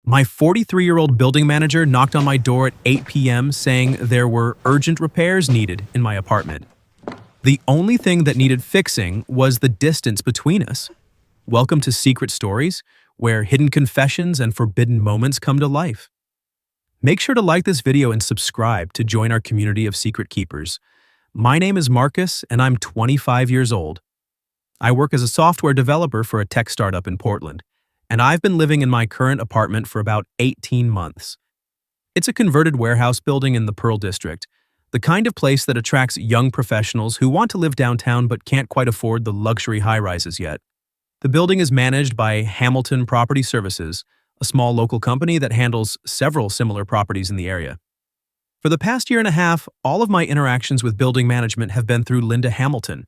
My 43-year-old building manager knocked on my door at 8 p.m. saying there were urgent repairs needed in my apartment. The only thing that needed fixing was the distance between us. Welcome to Secret Stories, where hidden confessions and forbidden moments come to life. Make sure to like this video and subscribe to join our community of secret keepers. My name is Marcus, and I'm 25 years old. I work as a software developer for a tech startup in Portland, and I've been living in my current apartment for about 18 months. It's a converted warehouse building in the Pearl District, the kind of place that attracts young professionals who want to live downtown but can't quite afford the luxury high-rises yet. The building is managed by Hamilton Property Services, a small local company that handles several similar properties in the area. For the past year and a half, all of my interactions with building management have been through Linda Hamilton,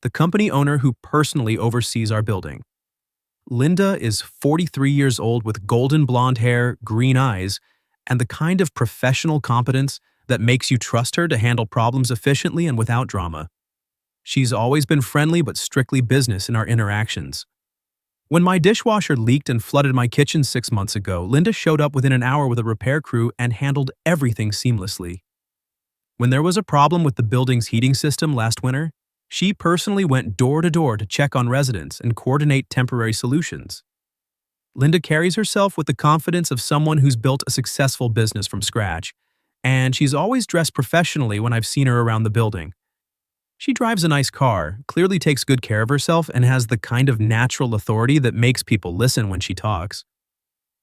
the company owner who personally oversees our building. Linda is 43 years old with golden blonde hair, green eyes, and the kind of professional competence that makes you trust her to handle problems efficiently and without drama. She's always been friendly but strictly business in our interactions. When my dishwasher leaked and flooded my kitchen 6 months ago, Linda showed up within an hour with a repair crew and handled everything seamlessly. When there was a problem with the building's heating system last winter, she personally went door to door to check on residents and coordinate temporary solutions. Linda carries herself with the confidence of someone who's built a successful business from scratch, and she's always dressed professionally when I've seen her around the building. She drives a nice car, clearly takes good care of herself, and has the kind of natural authority that makes people listen when she talks.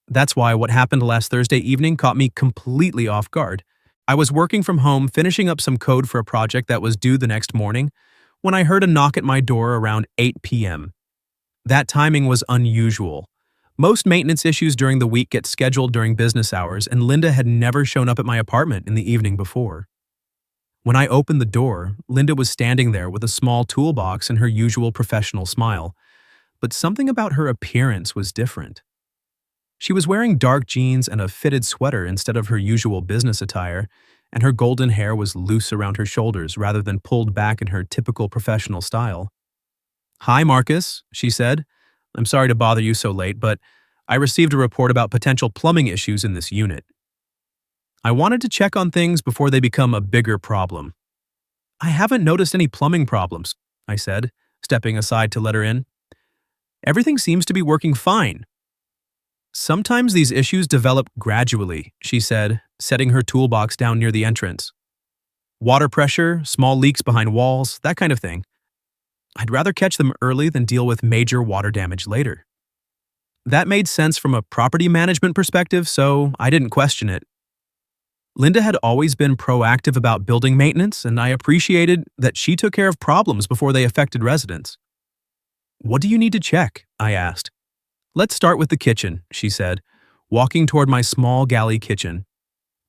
That's why what happened last Thursday evening caught me completely off guard. I was working from home, finishing up some code for a project that was due the next morning, when I heard a knock at my door around 8 p.m. That timing was unusual. Most maintenance issues during the week get scheduled during business hours, and Linda had never shown up at my apartment in the evening before. When I opened the door, Linda was standing there with a small toolbox and her usual professional smile, but something about her appearance was different. She was wearing dark jeans and a fitted sweater instead of her usual business attire, and her golden hair was loose around her shoulders rather than pulled back in her typical professional style. "Hi, Marcus," she said. "I'm sorry to bother you so late, but I received a report about potential plumbing issues in this unit. I wanted to check on things before they become a bigger problem." "I haven't noticed any plumbing problems," I said, stepping aside to let her in. "Everything seems to be working fine." "Sometimes these issues develop gradually," she said, setting her toolbox down near the entrance. "Water pressure, small leaks behind walls, that kind of thing. I'd rather catch them early than deal with major water damage later." That made sense from a property management perspective, so I didn't question it. Linda had always been proactive about building maintenance, and I appreciated that she took care of problems before they affected residents. "What do you need to check?" I asked. "Let's start with the kitchen," she said, walking toward my small galley kitchen.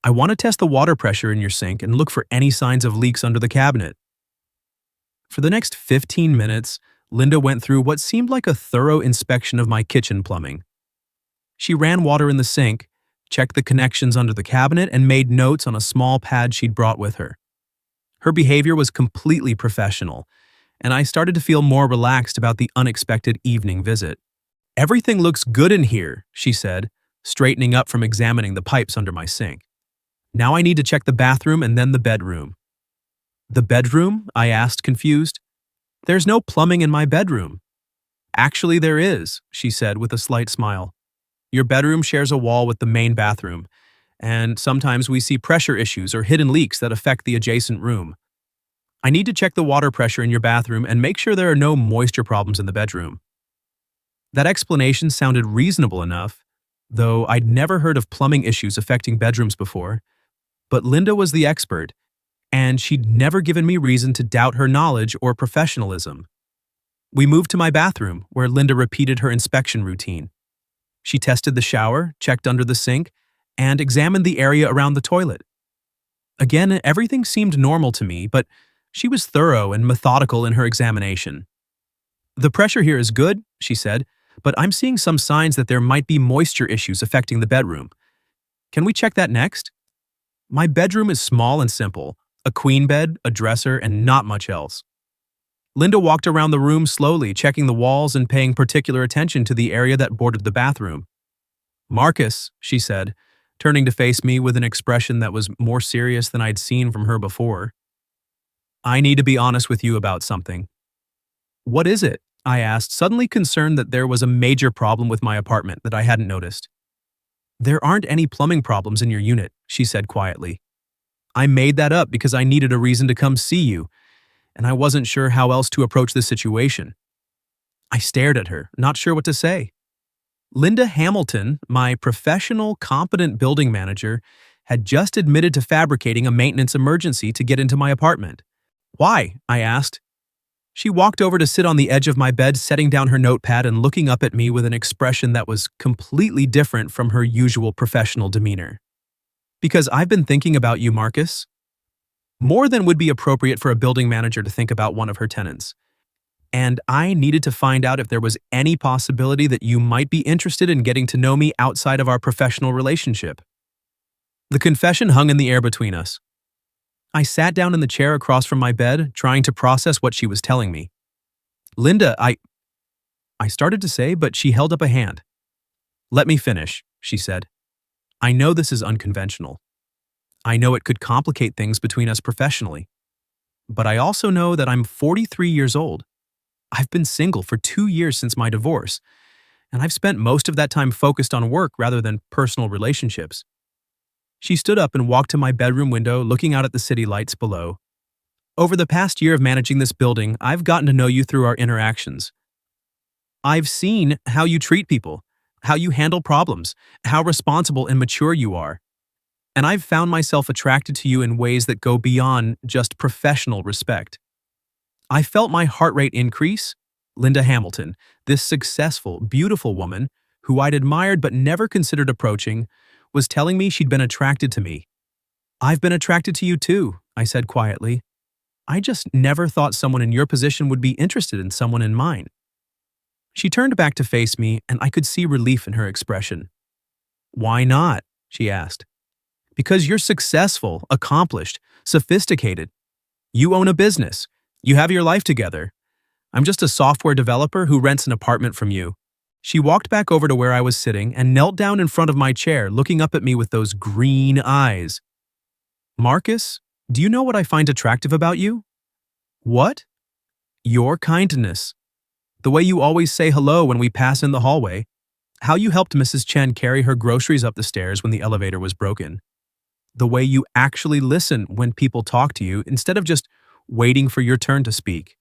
"I want to test the water pressure in your sink and look for any signs of leaks under the cabinet." For the next 15 minutes, Linda went through what seemed like a thorough inspection of my kitchen plumbing. She ran water in the sink, checked the connections under the cabinet, and made notes on a small pad she'd brought with her. Her behavior was completely professional, and I started to feel more relaxed about the unexpected evening visit. "Everything looks good in here," she said, straightening up from examining the pipes under my sink. "Now I need to check the bathroom and then the bedroom." "The bedroom?" I asked, confused. "There's no plumbing in my bedroom." "Actually, there is," she said with a slight smile. "Your bedroom shares a wall with the main bathroom, and sometimes we see pressure issues or hidden leaks that affect the adjacent room. I need to check the water pressure in your bathroom and make sure there are no moisture problems in the bedroom." That explanation sounded reasonable enough, though I'd never heard of plumbing issues affecting bedrooms before. But Linda was the expert, and she'd never given me reason to doubt her knowledge or professionalism. We moved to my bathroom, where Linda repeated her inspection routine. She tested the shower, checked under the sink, and examined the area around the toilet. Again, everything seemed normal to me, but she was thorough and methodical in her examination. "The pressure here is good," she said, "but I'm seeing some signs that there might be moisture issues affecting the bedroom. Can we check that next?" My bedroom is small and simple, a queen bed, a dresser, and not much else. Linda walked around the room slowly, checking the walls and paying particular attention to the area that bordered the bathroom. Marcus, she said, turning to face me with an expression that was more serious than I'd seen from her before. I need to be honest with you about something. What is it? I asked, suddenly concerned that there was a major problem with my apartment that I hadn't noticed. There aren't any plumbing problems in your unit, she said quietly. I made that up because I needed a reason to come see you, and I wasn't sure how else to approach this situation. I stared at her, not sure what to say. Linda Hamilton, my professional, competent building manager, had just admitted to fabricating a maintenance emergency to get into my apartment. Why? I asked. She walked over to sit on the edge of my bed, setting down her notepad and looking up at me with an expression that was completely different from her usual professional demeanor. Because I've been thinking about you, Marcus. More than would be appropriate for a building manager to think about one of her tenants. And I needed to find out if there was any possibility that you might be interested in getting to know me outside of our professional relationship. The confession hung in the air between us. I sat down in the chair across from my bed, trying to process what she was telling me. Linda, I started to say, but she held up a hand. Let me finish, she said. I know this is unconventional. I know it could complicate things between us professionally. But I also know that I'm 43 years old. I've been single for 2 years since my divorce, and I've spent most of that time focused on work rather than personal relationships. She stood up and walked to my bedroom window, looking out at the city lights below. Over the past year of managing this building, I've gotten to know you through our interactions. I've seen how you treat people, how you handle problems, how responsible and mature you are. And I've found myself attracted to you in ways that go beyond just professional respect. I felt my heart rate increase. Linda Hamilton, this successful, beautiful woman, who I'd admired but never considered approaching, was telling me she'd been attracted to me. I've been attracted to you too, I said quietly. I just never thought someone in your position would be interested in someone in mine. She turned back to face me, and I could see relief in her expression. Why not? She asked. Because you're successful, accomplished, sophisticated. You own a business. You have your life together. I'm just a software developer who rents an apartment from you. She walked back over to where I was sitting and knelt down in front of my chair, looking up at me with those green eyes. Marcus, do you know what I find attractive about you? What? Your kindness. The way you always say hello when we pass in the hallway. How you helped Mrs. Chen carry her groceries up the stairs when the elevator was broken. The way you actually listen when people talk to you instead of just waiting for your turn to speak.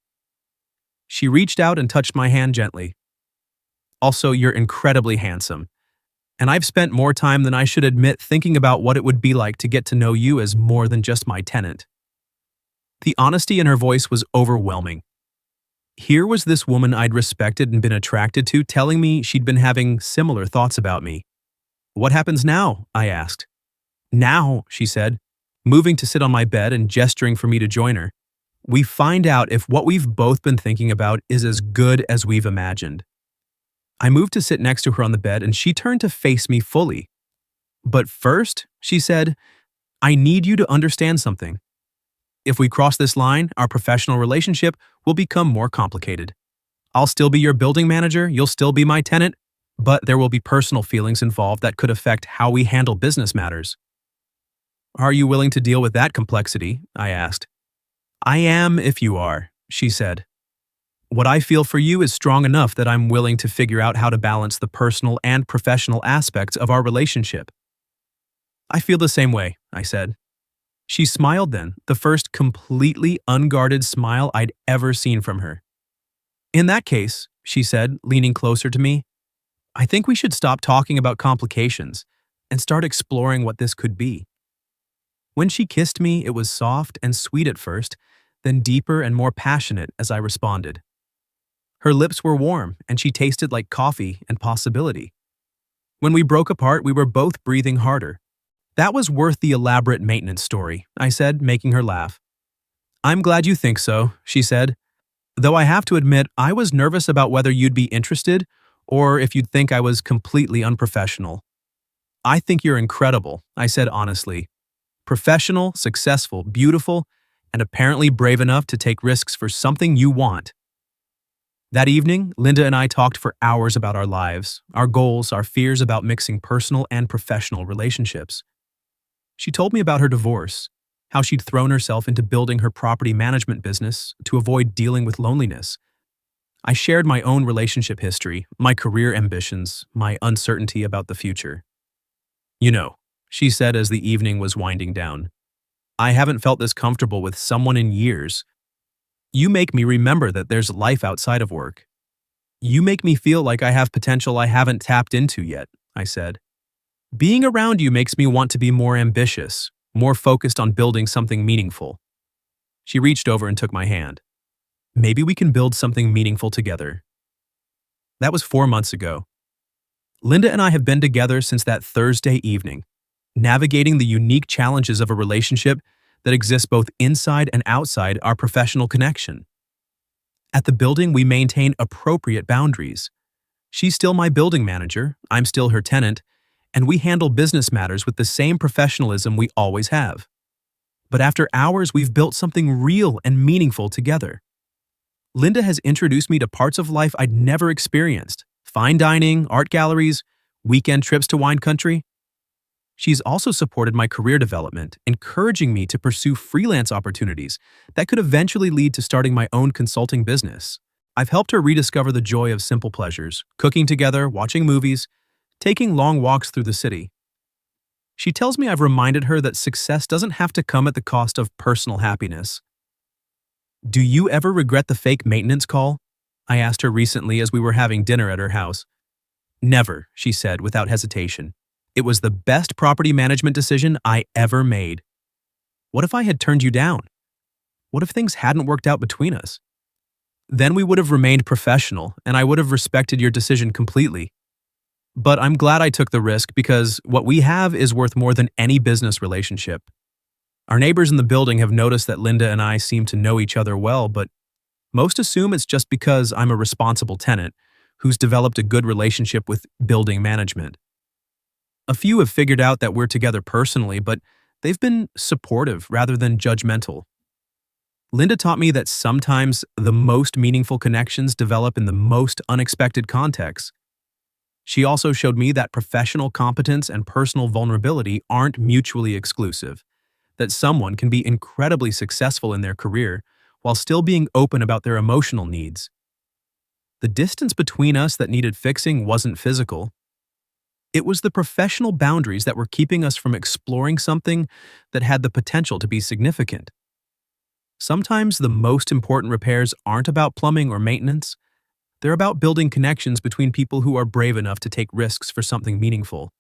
She reached out and touched my hand gently. Also, you're incredibly handsome, and I've spent more time than I should admit thinking about what it would be like to get to know you as more than just my tenant. The honesty in her voice was overwhelming. Here was this woman I'd respected and been attracted to telling me she'd been having similar thoughts about me. What happens now? I asked. Now, she said, moving to sit on my bed and gesturing for me to join her. We find out if what we've both been thinking about is as good as we've imagined. I moved to sit next to her on the bed, and she turned to face me fully. But first, she said, I need you to understand something. If we cross this line, our professional relationship will become more complicated. I'll still be your building manager, you'll still be my tenant, but there will be personal feelings involved that could affect how we handle business matters. Are you willing to deal with that complexity? I asked. I am if you are, she said. What I feel for you is strong enough that I'm willing to figure out how to balance the personal and professional aspects of our relationship. I feel the same way, I said. She smiled then, the first completely unguarded smile I'd ever seen from her. In that case, she said, leaning closer to me, I think we should stop talking about complications and start exploring what this could be. When she kissed me, it was soft and sweet at first, then deeper and more passionate as I responded. Her lips were warm, and she tasted like coffee and possibility. When we broke apart, we were both breathing harder. That was worth the elaborate maintenance story, I said, making her laugh. I'm glad you think so, she said. Though I have to admit, I was nervous about whether you'd be interested or if you'd think I was completely unprofessional. I think you're incredible, I said honestly. Professional, successful, beautiful, and apparently brave enough to take risks for something you want. That evening, Linda and I talked for hours about our lives, our goals, our fears about mixing personal and professional relationships. She told me about her divorce, how she'd thrown herself into building her property management business to avoid dealing with loneliness. I shared my own relationship history, my career ambitions, my uncertainty about the future. You know, she said as the evening was winding down, I haven't felt this comfortable with someone in years. You make me remember that there's life outside of work. You make me feel like I have potential I haven't tapped into yet, I said. Being around you makes me want to be more ambitious, more focused on building something meaningful. She reached over and took my hand. Maybe we can build something meaningful together. That was 4 months ago. Linda and I have been together since that Thursday evening, navigating the unique challenges of a relationship that exists both inside and outside our professional connection. At the building, we maintain appropriate boundaries. She's still my building manager, I'm still her tenant, and we handle business matters with the same professionalism we always have. But after hours, we've built something real and meaningful together. Linda has introduced me to parts of life I'd never experienced: fine dining, art galleries, weekend trips to wine country. She's also supported my career development, encouraging me to pursue freelance opportunities that could eventually lead to starting my own consulting business. I've helped her rediscover the joy of simple pleasures, cooking together, watching movies, taking long walks through the city. She tells me I've reminded her that success doesn't have to come at the cost of personal happiness. Do you ever regret the fake maintenance call? I asked her recently as we were having dinner at her house. Never, she said without hesitation. It was the best property management decision I ever made. What if I had turned you down? What if things hadn't worked out between us? Then we would have remained professional, and I would have respected your decision completely. But I'm glad I took the risk because what we have is worth more than any business relationship. Our neighbors in the building have noticed that Linda and I seem to know each other well, but most assume it's just because I'm a responsible tenant who's developed a good relationship with building management. A few have figured out that we're together personally, but they've been supportive rather than judgmental. Linda taught me that sometimes the most meaningful connections develop in the most unexpected contexts. She also showed me that professional competence and personal vulnerability aren't mutually exclusive, that someone can be incredibly successful in their career while still being open about their emotional needs. The distance between us that needed fixing wasn't physical. It was the professional boundaries that were keeping us from exploring something that had the potential to be significant. Sometimes the most important repairs aren't about plumbing or maintenance. They're about building connections between people who are brave enough to take risks for something meaningful.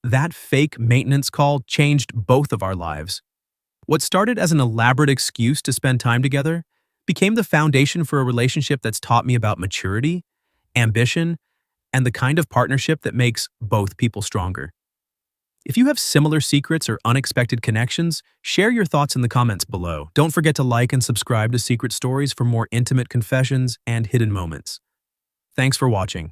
That fake maintenance call changed both of our lives. What started as an elaborate excuse to spend time together became the foundation for a relationship that's taught me about maturity, ambition, and the kind of partnership that makes both people stronger. If you have similar secrets or unexpected connections, share your thoughts in the comments below. Don't forget to like and subscribe to Secret Stories for more intimate confessions and hidden moments. Thanks for watching.